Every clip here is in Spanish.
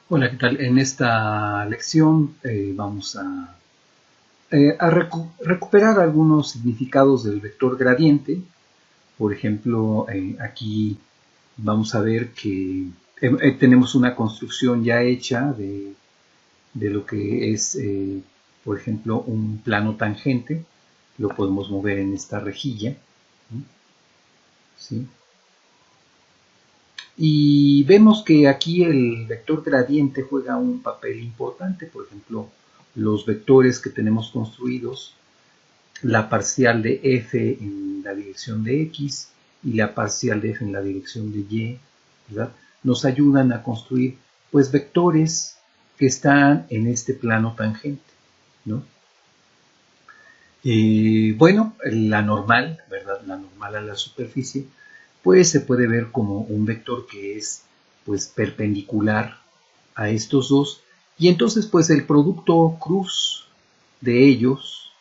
Hola, ¿qué tal? En esta lección vamos a recuperar algunos significados del vector gradiente. Por ejemplo, aquí vamos a ver que tenemos una construcción ya hecha de lo que es, por ejemplo, un plano tangente. Lo podemos mover en esta rejilla, ¿sí? Y vemos que aquí el vector gradiente juega un papel importante. Por ejemplo, los vectores que tenemos construidos, la parcial de f en la dirección de x y la parcial de f en la dirección de y, ¿verdad? Nos ayudan a construir pues vectores que están en este plano tangente, ¿no? Bueno, la normal, ¿verdad? La normal a la superficie, pues se puede ver como un vector que es pues perpendicular a estos dos, y entonces pues el producto cruz de ellos,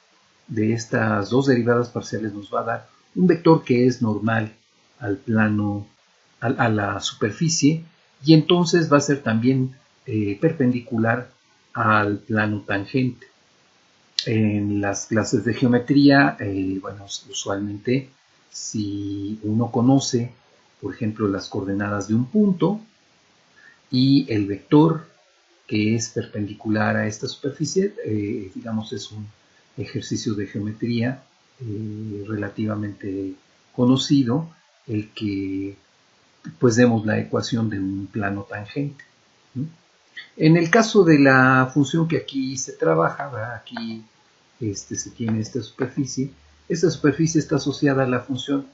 de estas dos derivadas parciales, nos va a dar un vector que es normal al plano, a la superficie, y entonces va a ser también perpendicular al plano tangente. En las clases de geometría, bueno, usualmente si uno conoce, por ejemplo, las coordenadas de un punto y el vector que es perpendicular a esta superficie, digamos, es un ejercicio de geometría relativamente conocido, el que pues demos la ecuación de un plano tangente, ¿no? En el caso de la función que aquí se trabaja, ¿verdad? Aquí se tiene esta superficie está asociada a la función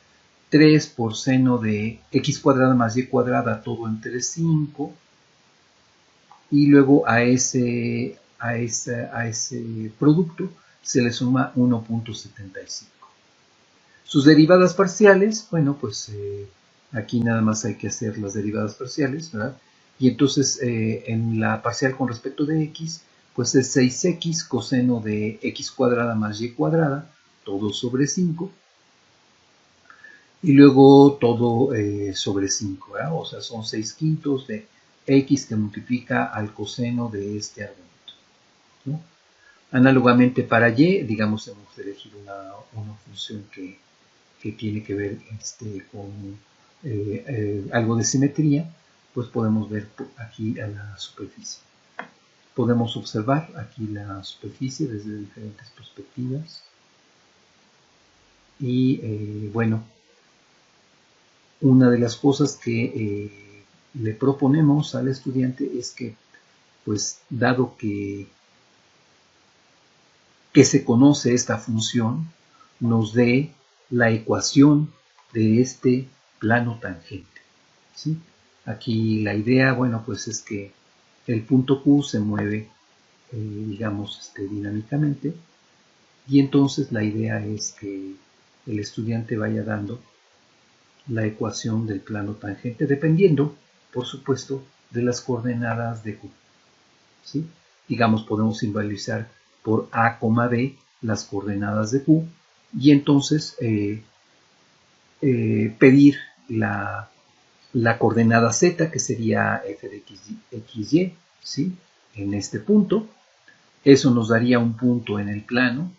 3 por seno de x cuadrada más y cuadrada, todo entre 5, y luego a ese producto se le suma 1.75. Sus derivadas parciales, bueno, pues aquí nada más hay que hacer las derivadas parciales, ¿verdad? Y entonces en la parcial con respecto de x, pues es 6x coseno de x cuadrada más y cuadrada, todo sobre 5, y luego todo sobre 5, ¿verdad? O sea, son 6 quintos de x que multiplica al coseno de este argumento, ¿no? Análogamente para y, digamos, hemos de elegir una función que tiene que ver con algo de simetría, pues podemos ver aquí a la superficie. Podemos observar aquí la superficie desde diferentes perspectivas. Y bueno, una de las cosas que le proponemos al estudiante es que, pues dado que se conoce esta función, nos dé la ecuación de este plano tangente, ¿sí? Aquí la idea, bueno, pues es que el punto Q se mueve, digamos, dinámicamente, y entonces la idea es que el estudiante vaya dando la ecuación del plano tangente, dependiendo, por supuesto, de las coordenadas de Q, ¿sí? Digamos, podemos simbolizar por A, B las coordenadas de Q, y entonces pedir la coordenada z, que sería f de xy, ¿sí? En este punto. Eso nos daría un punto en el plano,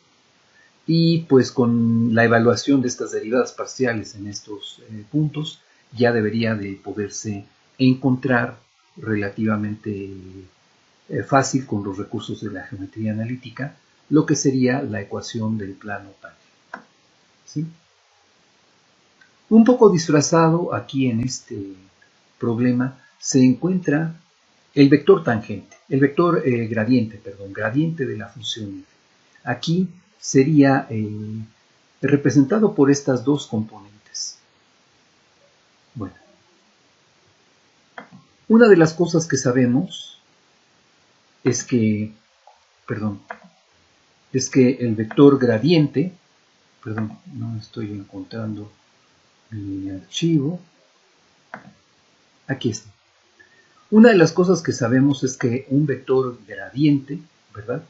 y pues con la evaluación de estas derivadas parciales en estos puntos, ya debería de poderse encontrar relativamente fácil con los recursos de la geometría analítica lo que sería la ecuación del plano tangente, ¿sí? Un poco disfrazado aquí en este problema se encuentra el vector tangente, el vector gradiente de la función f. Aquí sería representado por estas dos componentes. Bueno, una de las cosas que sabemos es que, el vector gradiente, no estoy encontrando mi archivo, aquí está. Una de las cosas que sabemos es que un vector gradiente, ¿verdad?,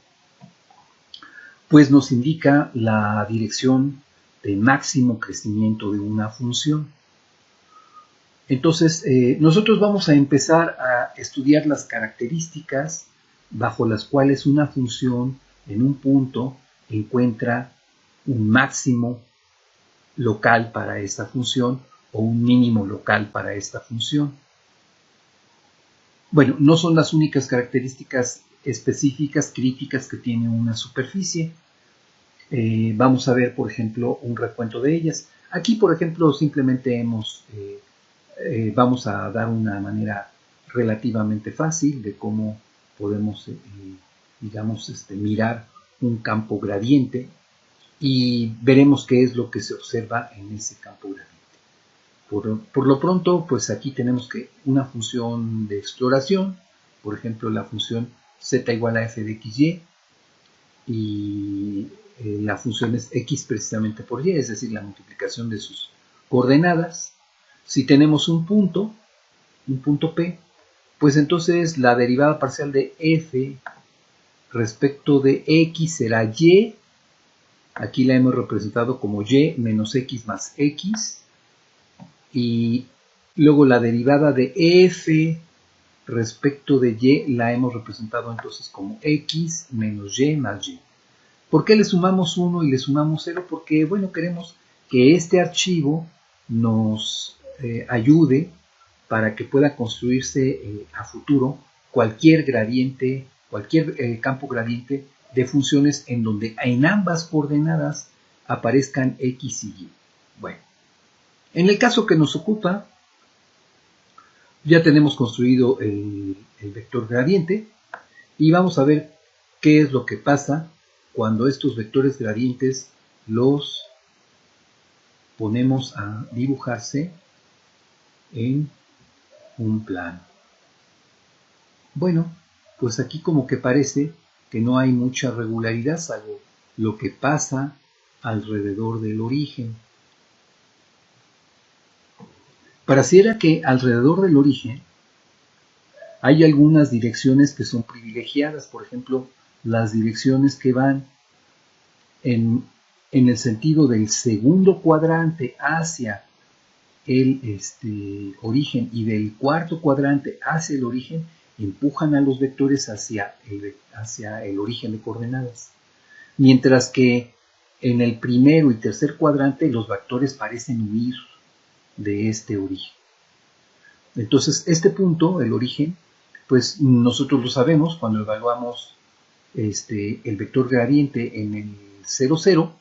pues nos indica la dirección de máximo crecimiento de una función. Entonces, nosotros vamos a empezar a estudiar las características bajo las cuales una función en un punto encuentra un máximo local para esta función o un mínimo local para esta función. Bueno, no son las únicas características específicas críticas que tiene una superficie. Vamos a ver, por ejemplo, un recuento de ellas. Aquí, por ejemplo, simplemente vamos a dar una manera relativamente fácil de cómo podemos, digamos, mirar un campo gradiente y veremos qué es lo que se observa en ese campo gradiente. Por lo pronto, pues aquí tenemos que una función de exploración, por ejemplo, la función z igual a f de xy, y la función es x precisamente por y, es decir, la multiplicación de sus coordenadas. Si tenemos un punto P, pues entonces la derivada parcial de f respecto de x será y, aquí la hemos representado como y menos x más x, y luego la derivada de f respecto de y la hemos representado entonces como x menos y más y. ¿Por qué le sumamos 1 y le sumamos 0? Porque, bueno, queremos que este archivo nos ayude para que pueda construirse a futuro cualquier gradiente, cualquier campo gradiente de funciones en donde en ambas coordenadas aparezcan x y y. Bueno, en el caso que nos ocupa, ya tenemos construido el vector gradiente y vamos a ver qué es lo que pasa cuando estos vectores gradientes los ponemos a dibujarse en un plano. Bueno, pues aquí como que parece que no hay mucha regularidad, salvo lo que pasa alrededor del origen. Pareciera que alrededor del origen hay algunas direcciones que son privilegiadas, por ejemplo, las direcciones que van en el sentido del segundo cuadrante hacia el origen y del cuarto cuadrante hacia el origen, empujan a los vectores hacia el origen de coordenadas. Mientras que en el primero y tercer cuadrante los vectores parecen huir de este origen. Entonces, este punto, el origen, pues nosotros lo sabemos cuando evaluamos el vector gradiente en el 0, 0,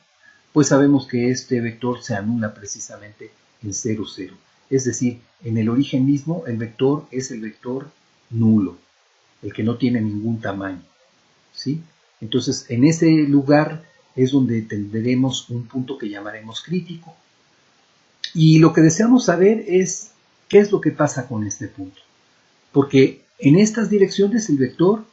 pues sabemos que este vector se anula precisamente en 0, 0. Es decir, en el origen mismo el vector es el vector nulo, el que no tiene ningún tamaño, ¿sí? Entonces, en ese lugar es donde tendremos un punto que llamaremos crítico. Y lo que deseamos saber es qué es lo que pasa con este punto. Porque en estas direcciones el vector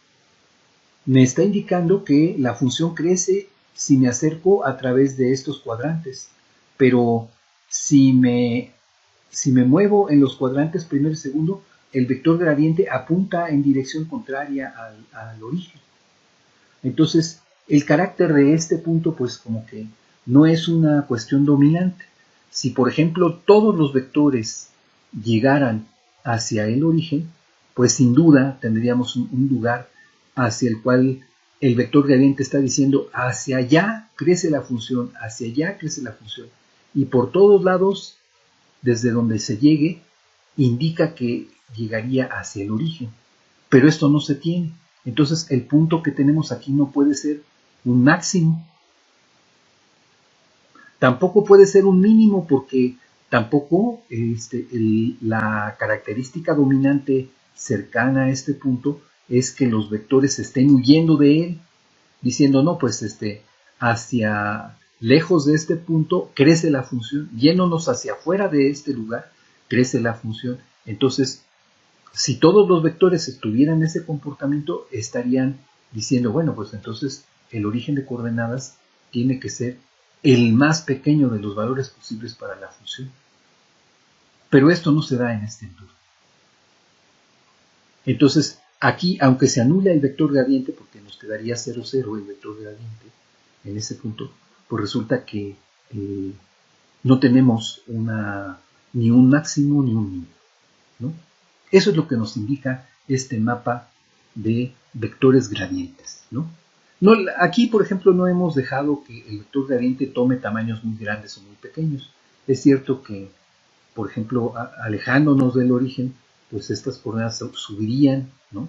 me está indicando que la función crece si me acerco a través de estos cuadrantes. Pero si me muevo en los cuadrantes primero y segundo, el vector gradiente apunta en dirección contraria al origen. Entonces, el carácter de este punto, pues como que no es una cuestión dominante. Si, por ejemplo, todos los vectores llegaran hacia el origen, pues sin duda tendríamos un lugar hacia el cual el vector gradiente está diciendo hacia allá crece la función, hacia allá crece la función. Y por todos lados, desde donde se llegue, indica que llegaría hacia el origen. Pero esto no se tiene. Entonces el punto que tenemos aquí no puede ser un máximo. Tampoco puede ser un mínimo porque tampoco la característica dominante cercana a este punto es que los vectores estén huyendo de él, diciendo, no, pues hacia lejos de este punto crece la función, yéndonos hacia afuera de este lugar crece la función. Entonces, si todos los vectores tuvieran ese comportamiento, estarían diciendo, bueno, pues entonces el origen de coordenadas tiene que ser el más pequeño de los valores posibles para la función. Pero esto no se da en este entorno. Entonces, aquí, aunque se anula el vector gradiente, porque nos quedaría 0, 0 el vector gradiente en ese punto, pues resulta que no tenemos ni un máximo ni un mínimo. ¿no? Eso es lo que nos indica este mapa de vectores gradientes, ¿no? No, aquí, por ejemplo, no hemos dejado que el vector gradiente tome tamaños muy grandes o muy pequeños. Es cierto que, por ejemplo, alejándonos del origen, pues estas coordenadas subirían, ¿no?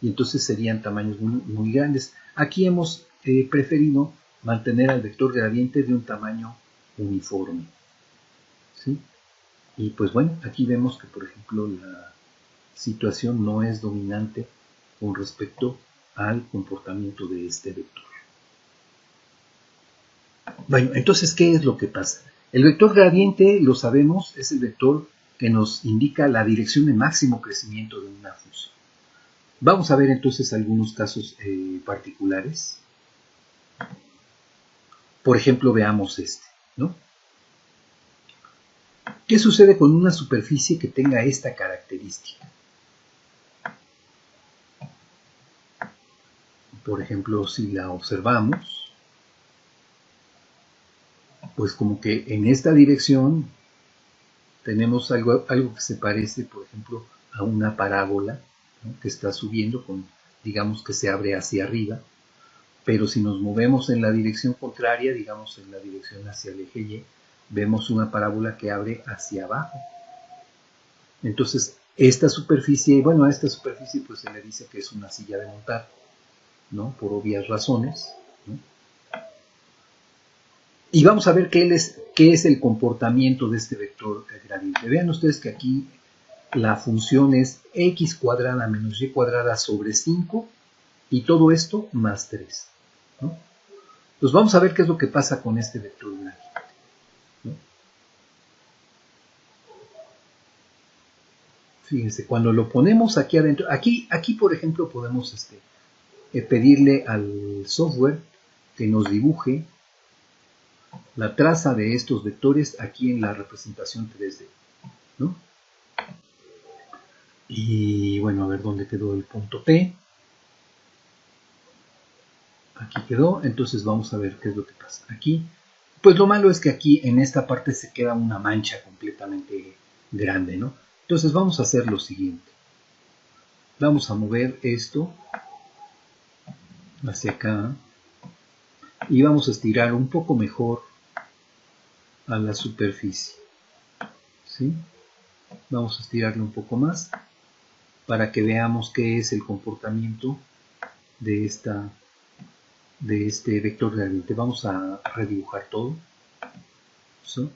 Y entonces serían tamaños muy, muy grandes. Aquí hemos preferido mantener al vector gradiente de un tamaño uniforme, ¿sí? Y pues bueno, aquí vemos que, por ejemplo, la situación no es dominante con respecto al comportamiento de este vector. Bueno, entonces, ¿qué es lo que pasa? El vector gradiente, lo sabemos, es el vector que nos indica la dirección de máximo crecimiento de una función. Vamos a ver entonces algunos casos particulares. Por ejemplo, veamos este, ¿no? ¿Qué sucede con una superficie que tenga esta característica? Por ejemplo, si la observamos, pues como que en esta dirección tenemos algo que se parece, por ejemplo, a una parábola, ¿no? Que está subiendo, digamos que se abre hacia arriba, pero si nos movemos en la dirección contraria, digamos en la dirección hacia el eje Y, vemos una parábola que abre hacia abajo. Entonces, esta superficie, bueno, a esta superficie pues se le dice que es una silla de montar, ¿no? Por obvias razones, ¿no? Y vamos a ver qué es el comportamiento de este vector gradiente. Vean ustedes que aquí la función es x cuadrada menos y cuadrada sobre 5 y todo esto más 3, ¿no? Pues vamos a ver qué es lo que pasa con este vector gradiente, ¿no? Fíjense, cuando lo ponemos aquí adentro, aquí por ejemplo podemos pedirle al software que nos dibuje la traza de estos vectores aquí en la representación 3D, ¿no? Y bueno, a ver dónde quedó el punto P. Aquí quedó, entonces vamos a ver qué es lo que pasa. Aquí, pues lo malo es que aquí en esta parte se queda una mancha completamente grande, ¿no? Entonces vamos a hacer lo siguiente. Vamos a mover esto hacia acá y vamos a estirar un poco mejor a la superficie, ¿sí? Vamos a estirarlo un poco más para que veamos qué es el comportamiento de este vector gradiente. Vamos a redibujar todo, ¿sí?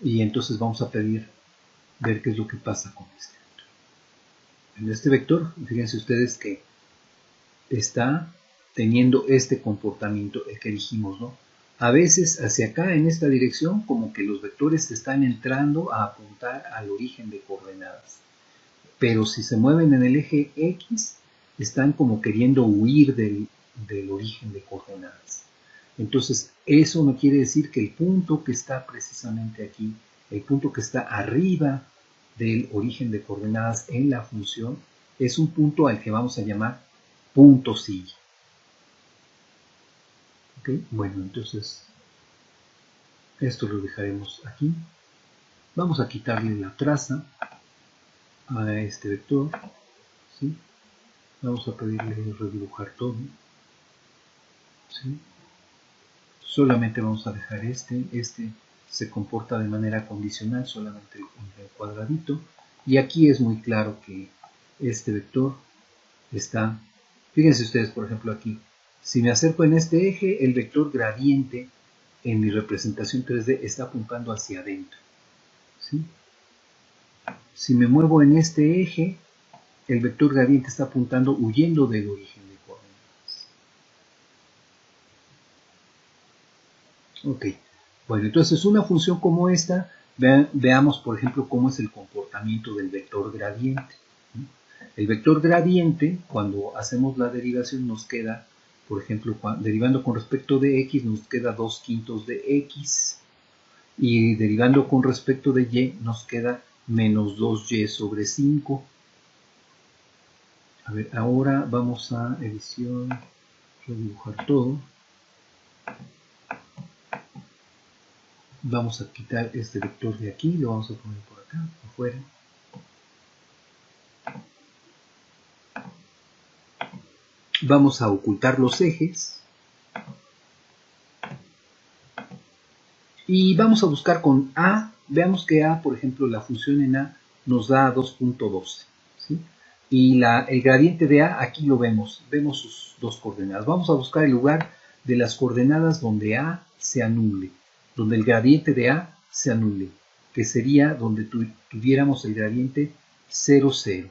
Y entonces vamos a ver qué es lo que pasa con este vector. En este vector, fíjense ustedes que está teniendo este comportamiento, el que dijimos, ¿no? A veces hacia acá, en esta dirección, como que los vectores están entrando a apuntar al origen de coordenadas. Pero si se mueven en el eje X, están como queriendo huir del origen de coordenadas. Entonces, eso no quiere decir que el punto que está precisamente aquí, el punto que está arriba del origen de coordenadas en la función, es un punto al que vamos a llamar punto silla. ¿Okay? Bueno, entonces, esto lo dejaremos aquí. Vamos a quitarle la traza a este vector, ¿sí? Vamos a pedirle redibujar todo, ¿sí? Solamente vamos a dejar este se comporta de manera condicional, solamente el cuadradito, y aquí es muy claro que este vector está, fíjense ustedes por ejemplo aquí, si me acerco en este eje, el vector gradiente en mi representación 3D está apuntando hacia adentro, ¿sí? Si me muevo en este eje, el vector gradiente está apuntando huyendo del origen de coordenadas. Ok, bueno, entonces una función como esta, veamos por ejemplo cómo es el comportamiento del vector gradiente. El vector gradiente, cuando hacemos la derivación, nos queda, por ejemplo, derivando con respecto de x, nos queda 2/5 de x, y derivando con respecto de y, nos queda menos 2y sobre 5. A ver, ahora vamos a edición, redibujar todo. Vamos a quitar este vector de aquí, lo vamos a poner por acá, afuera. Vamos a ocultar los ejes y vamos a buscar con A. Veamos que A, por ejemplo, la función en A nos da 2.12, ¿sí? Y el gradiente de A, aquí lo vemos sus dos coordenadas. Vamos a buscar el lugar de las coordenadas donde A se anule, donde el gradiente de A se anule, que sería donde tuviéramos el gradiente 0, 0.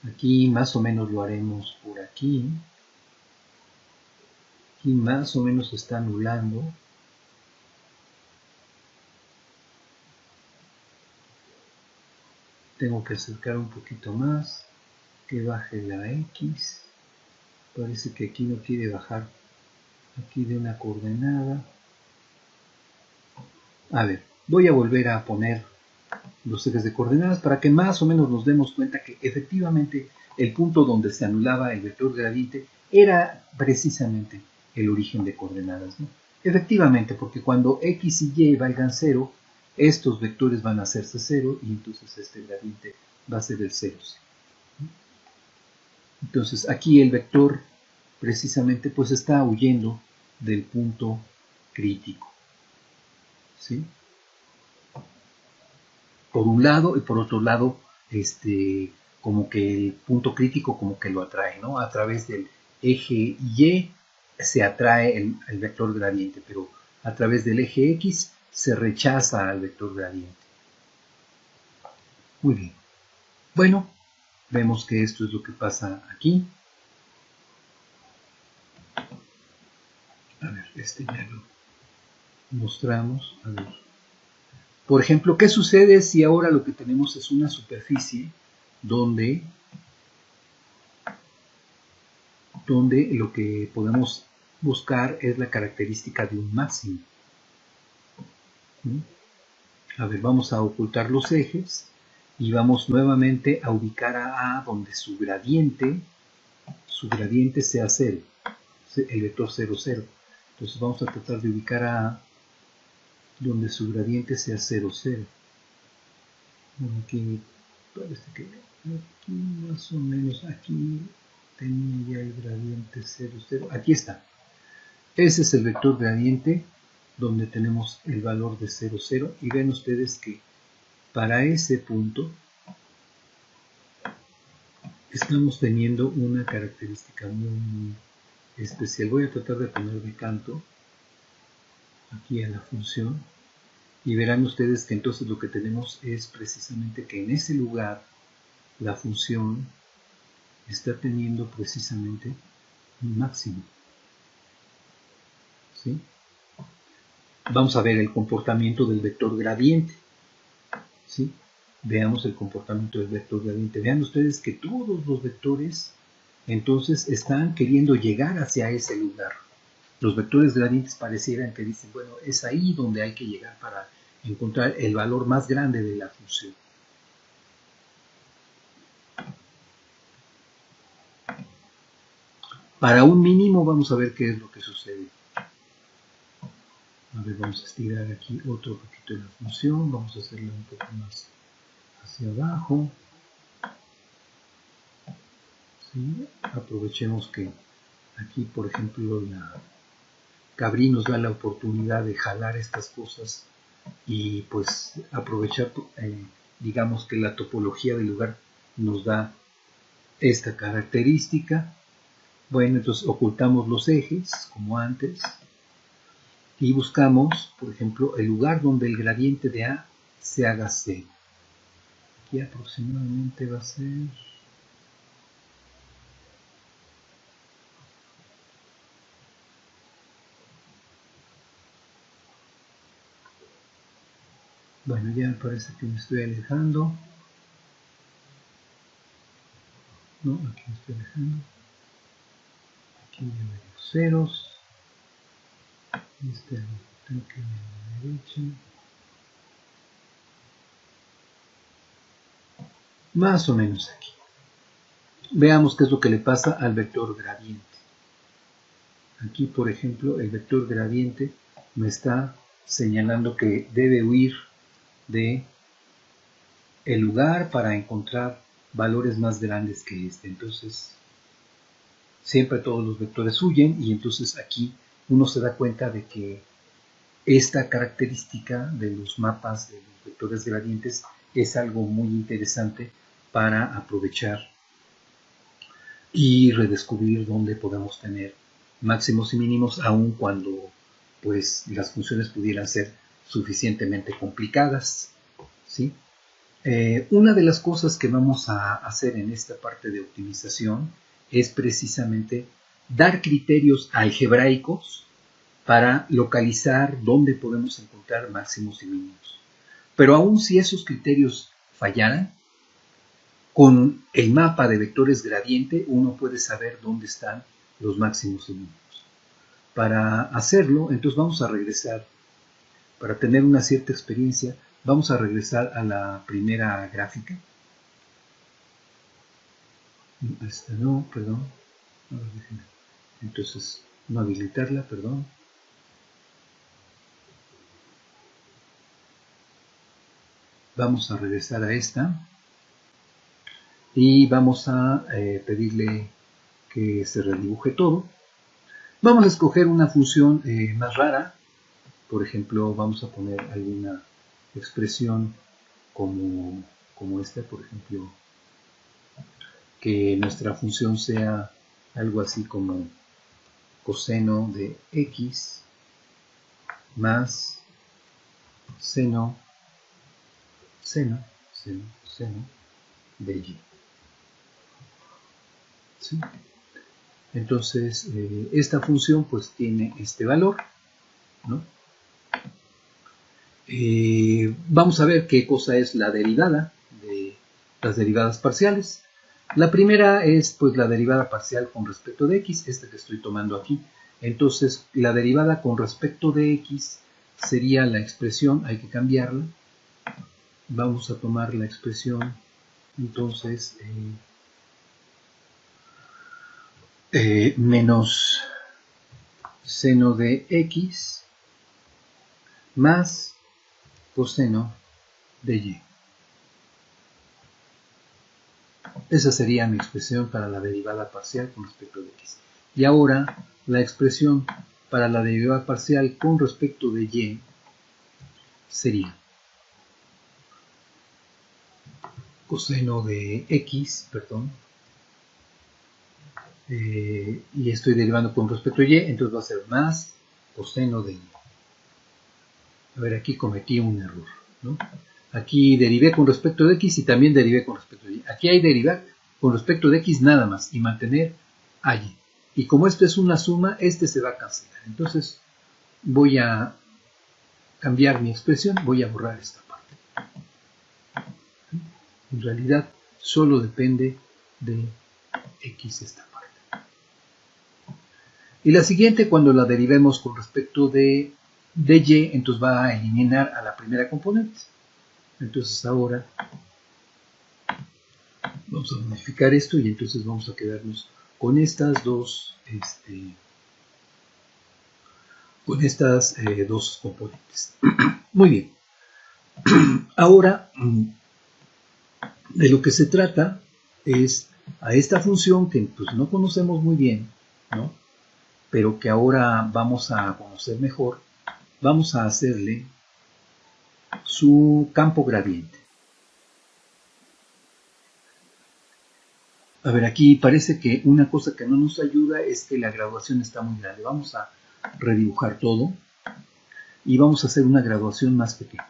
Aquí más o menos lo haremos por aquí. Aquí más o menos se está anulando. Tengo que acercar un poquito más, que baje la X. Parece que aquí no quiere bajar aquí de una coordenada. A ver, voy a volver a poner los ejes de coordenadas para que más o menos nos demos cuenta que efectivamente el punto donde se anulaba el vector gradiente era precisamente el origen de coordenadas, ¿no? Efectivamente, porque cuando X y Y valgan 0, estos vectores van a hacerse 0 y entonces este gradiente va a ser el 0. Entonces aquí el vector precisamente pues está huyendo del punto crítico, ¿sí? Por un lado, y por otro lado, como que el punto crítico como que lo atrae, ¿no? A través del eje Y se atrae el vector gradiente, pero a través del eje X se rechaza al vector gradiente. Muy bien. Bueno, vemos que esto es lo que pasa aquí. A ver, ya lo mostramos. A ver. Por ejemplo, ¿qué sucede si ahora lo que tenemos es una superficie donde lo que podemos buscar es la característica de un máximo? A ver, vamos a ocultar los ejes y vamos nuevamente a ubicar a A donde su gradiente sea 0, el vector 0, 0. Entonces vamos a tratar de ubicar a A donde su gradiente sea 0, 0. Bueno, aquí parece que aquí más o menos, aquí tenía ya el gradiente 0, 0. Aquí está. Ese es el vector gradiente donde tenemos el valor de 0, 0. Y ven ustedes que para ese punto estamos teniendo una característica muy especial. Voy a tratar de poner de canto aquí a la función y verán ustedes que entonces lo que tenemos es precisamente que en ese lugar la función está teniendo precisamente un máximo, ¿sí? Vamos a ver el comportamiento del vector gradiente, ¿sí? Veamos el comportamiento del vector gradiente. Vean ustedes que todos los vectores entonces están queriendo llegar hacia ese lugar. Los vectores gradientes parecieran que dicen, bueno, es ahí donde hay que llegar para encontrar el valor más grande de la función. Para un mínimo vamos a ver qué es lo que sucede. A ver, vamos a estirar aquí otro poquito de la función, vamos a hacerla un poco más hacia abajo. ¿Sí? Aprovechemos que aquí, por ejemplo, la Cabri nos da la oportunidad de jalar estas cosas y pues aprovechar, digamos que la topología del lugar nos da esta característica. Bueno, entonces ocultamos los ejes como antes y buscamos, por ejemplo, el lugar donde el gradiente de A se haga 0. Aquí aproximadamente va a ser... Bueno, ya me parece que me estoy alejando. No, aquí me estoy alejando. Aquí ya veo los ceros. Tengo que ir a la derecha. Más o menos aquí. Veamos qué es lo que le pasa al vector gradiente. Aquí, por ejemplo, el vector gradiente me está señalando que debe huir de el lugar para encontrar valores más grandes que este. Entonces, siempre todos los vectores huyen, y entonces aquí uno se da cuenta de que esta característica de los mapas de los vectores gradientes es algo muy interesante para aprovechar y redescubrir dónde podemos tener máximos y mínimos, aun cuando pues las funciones pudieran ser suficientemente complicadas, ¿sí? Una de las cosas que vamos a hacer en esta parte de optimización es precisamente dar criterios algebraicos para localizar dónde podemos encontrar máximos y mínimos. Pero aun si esos criterios fallaran, con el mapa de vectores gradiente uno puede saber dónde están los máximos y mínimos. Para hacerlo, entonces vamos a regresar, para tener una cierta experiencia, vamos a regresar a la primera gráfica. Esta no, perdón. Entonces, no habilitarla, perdón. Vamos a regresar a esta y vamos a pedirle que se redibuje todo. Vamos a escoger una función más rara. Por ejemplo, vamos a poner alguna expresión como esta, por ejemplo, que nuestra función sea algo así como coseno de x más seno de y. ¿Sí? Entonces, esta función pues tiene este valor, ¿no? Vamos a ver qué cosa es la derivada de las derivadas parciales. La primera es pues la derivada parcial con respecto de x, esta que estoy tomando aquí. Entonces, la derivada con respecto de x sería la expresión, hay que cambiarla. Vamos a tomar la expresión, entonces, menos seno de x más coseno de y. Esa sería mi expresión para la derivada parcial con respecto de x. Y ahora la expresión para la derivada parcial con respecto de y sería coseno de x, perdón, y estoy derivando con respecto a y, entonces va a ser más coseno de y. A ver, aquí cometí un error, ¿no? Aquí derivé con respecto de x y también derivé con respecto de y. Aquí hay derivar con respecto de x nada más y mantener a y. Y como esto es una suma, este se va a cancelar. Entonces voy a cambiar mi expresión, voy a borrar esta parte. En realidad solo depende de x esta parte. Y la siguiente, cuando la derivemos con respecto de y, entonces va a eliminar a la primera componente. Entonces ahora vamos a modificar esto y entonces vamos a quedarnos con estas dos, dos componentes. Muy bien. Ahora, de lo que se trata es a esta función que pues, no conocemos muy bien, ¿no? Pero que ahora vamos a conocer mejor, vamos a hacerle su campo gradiente. A ver, aquí parece que una cosa que no nos ayuda es que la graduación está muy grande. Vamos a redibujar todo y vamos a hacer una graduación más pequeña.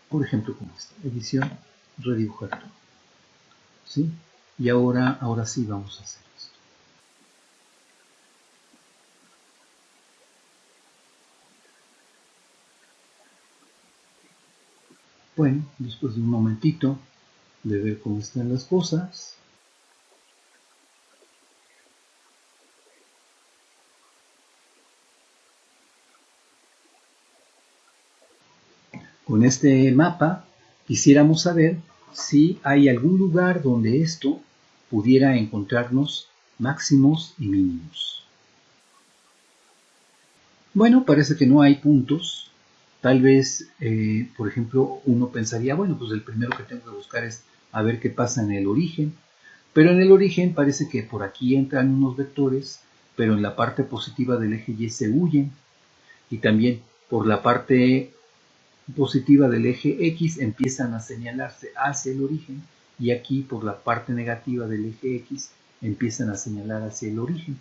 Por ejemplo, como esta, edición, redibujar todo. ¿Sí? Y ahora sí vamos a hacer esto. Bueno, después de un momentito de ver cómo están las cosas, con este mapa quisiéramos saber si hay algún lugar donde esto pudiera encontrarnos máximos y mínimos. Bueno, parece que no hay puntos. Tal vez, por ejemplo, uno pensaría, bueno, pues el primero que tengo que buscar es a ver qué pasa en el origen. Pero en el origen parece que por aquí entran unos vectores, pero en la parte positiva del eje Y se huyen. Y también por la parte positiva del eje X empiezan a señalarse hacia el origen, y aquí por la parte negativa del eje X empiezan a señalar hacia el origen.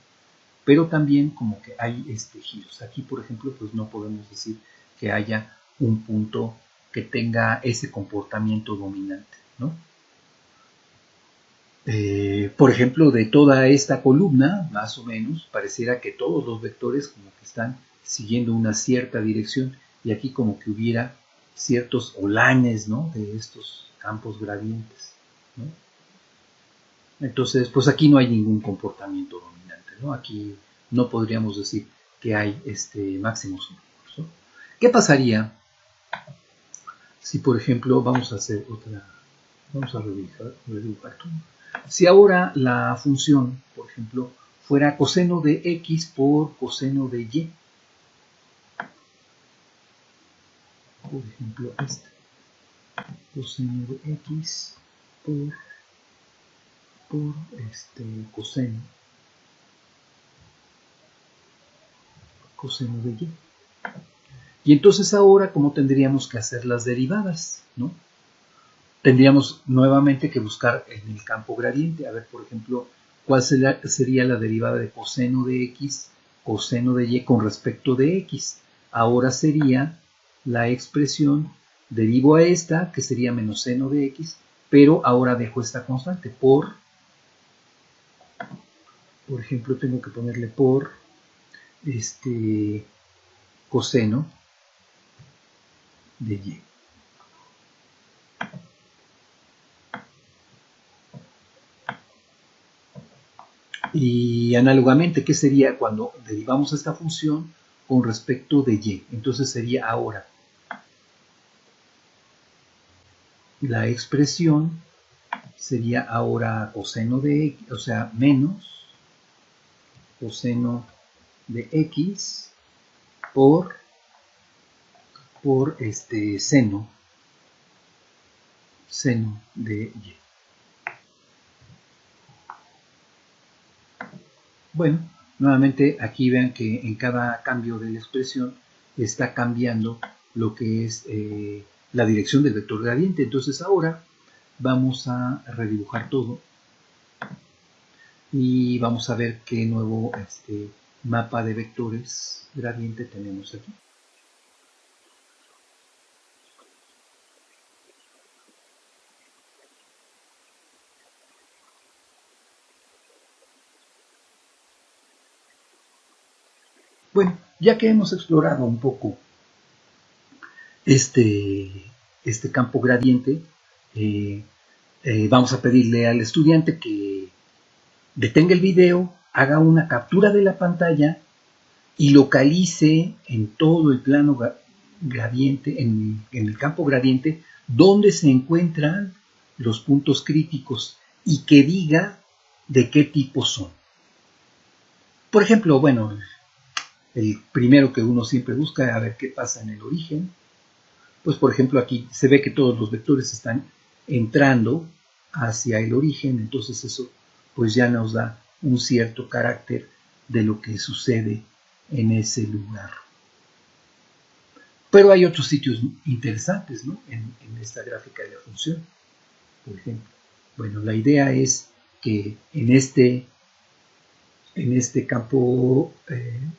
Pero también como que hay giros. Aquí, por ejemplo, pues no podemos decir que haya un punto que tenga ese comportamiento dominante, ¿no? Por ejemplo, de toda esta columna, más o menos, pareciera que todos los vectores como que están siguiendo una cierta dirección, y aquí como que hubiera ciertos olanes, ¿no?, de estos campos gradientes, ¿no? Entonces, pues aquí no hay ningún comportamiento dominante, ¿no? Aquí no podríamos decir que hay máximos únicos, ¿no? ¿Qué pasaría si, por ejemplo, vamos a redibujar todo? Si ahora la función, por ejemplo, fuera coseno de x por coseno de y, por ejemplo, coseno de x por coseno de y. Y entonces ahora, ¿cómo tendríamos que hacer las derivadas, ¿no? Tendríamos nuevamente que buscar en el campo gradiente, a ver, por ejemplo, cuál sería la derivada de coseno de x, coseno de y con respecto de x. Ahora sería la expresión, derivo a esta, que sería menos seno de x, pero ahora dejo esta constante por ejemplo, tengo que ponerle por coseno de y. Y análogamente, ¿qué sería cuando derivamos esta función con respecto de y? Entonces sería ahora la expresión sería ahora coseno de x, o sea, menos coseno de x por seno de y. Bueno, nuevamente aquí vean que en cada cambio de la expresión está cambiando lo que es la dirección del vector gradiente. Entonces ahora vamos a redibujar todo y vamos a ver qué nuevo mapa de vectores gradiente tenemos aquí. Bueno, ya que hemos explorado un poco este campo gradiente, vamos a pedirle al estudiante que detenga el video, haga una captura de la pantalla y localice en todo el plano gradiente, en el campo gradiente, dónde se encuentran los puntos críticos y que diga de qué tipo son. Por ejemplo, bueno, el primero que uno siempre busca es a ver qué pasa en el origen. Pues por ejemplo aquí se ve que todos los vectores están entrando hacia el origen, entonces eso pues ya nos da un cierto carácter de lo que sucede en ese lugar. Pero hay otros sitios interesantes, ¿no?, en esta gráfica de la función. Por ejemplo, bueno, la idea es que en este campo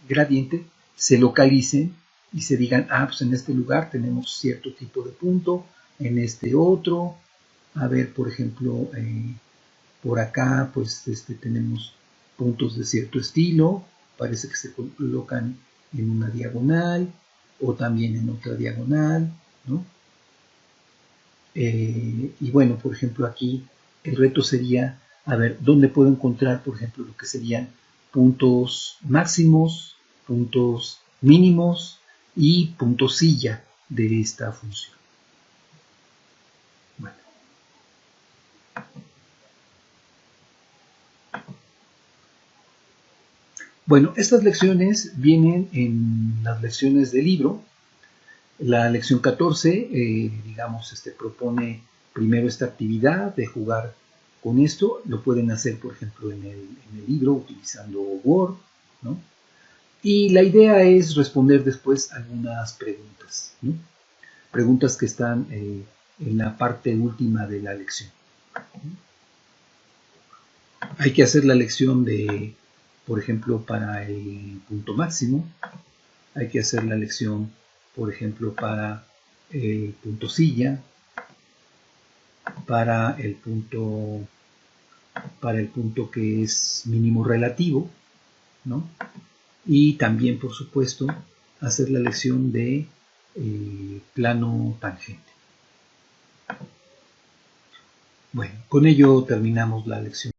gradiente se localicen y se digan, pues en este lugar tenemos cierto tipo de punto, en este otro, a ver, por ejemplo, por acá pues tenemos puntos de cierto estilo, parece que se colocan en una diagonal o también en otra diagonal, ¿no? Y bueno, por ejemplo aquí el reto sería, a ver, ¿dónde puedo encontrar, por ejemplo, lo que serían puntos máximos, puntos mínimos y puntos silla de esta función? Bueno, estas lecciones vienen en las lecciones del libro. La lección 14, digamos, propone primero esta actividad de jugar Con esto lo pueden hacer, por ejemplo, en el libro utilizando Word, ¿no? Y la idea es responder después algunas preguntas, ¿no? Preguntas que están en la parte última de la lección. Hay que hacer la lección de, por ejemplo, para el punto máximo. Hay que hacer la lección, por ejemplo, para el punto silla, para el punto que es mínimo relativo, ¿no? Y también, por supuesto, hacer la lección de plano tangente. Bueno, con ello terminamos la lección.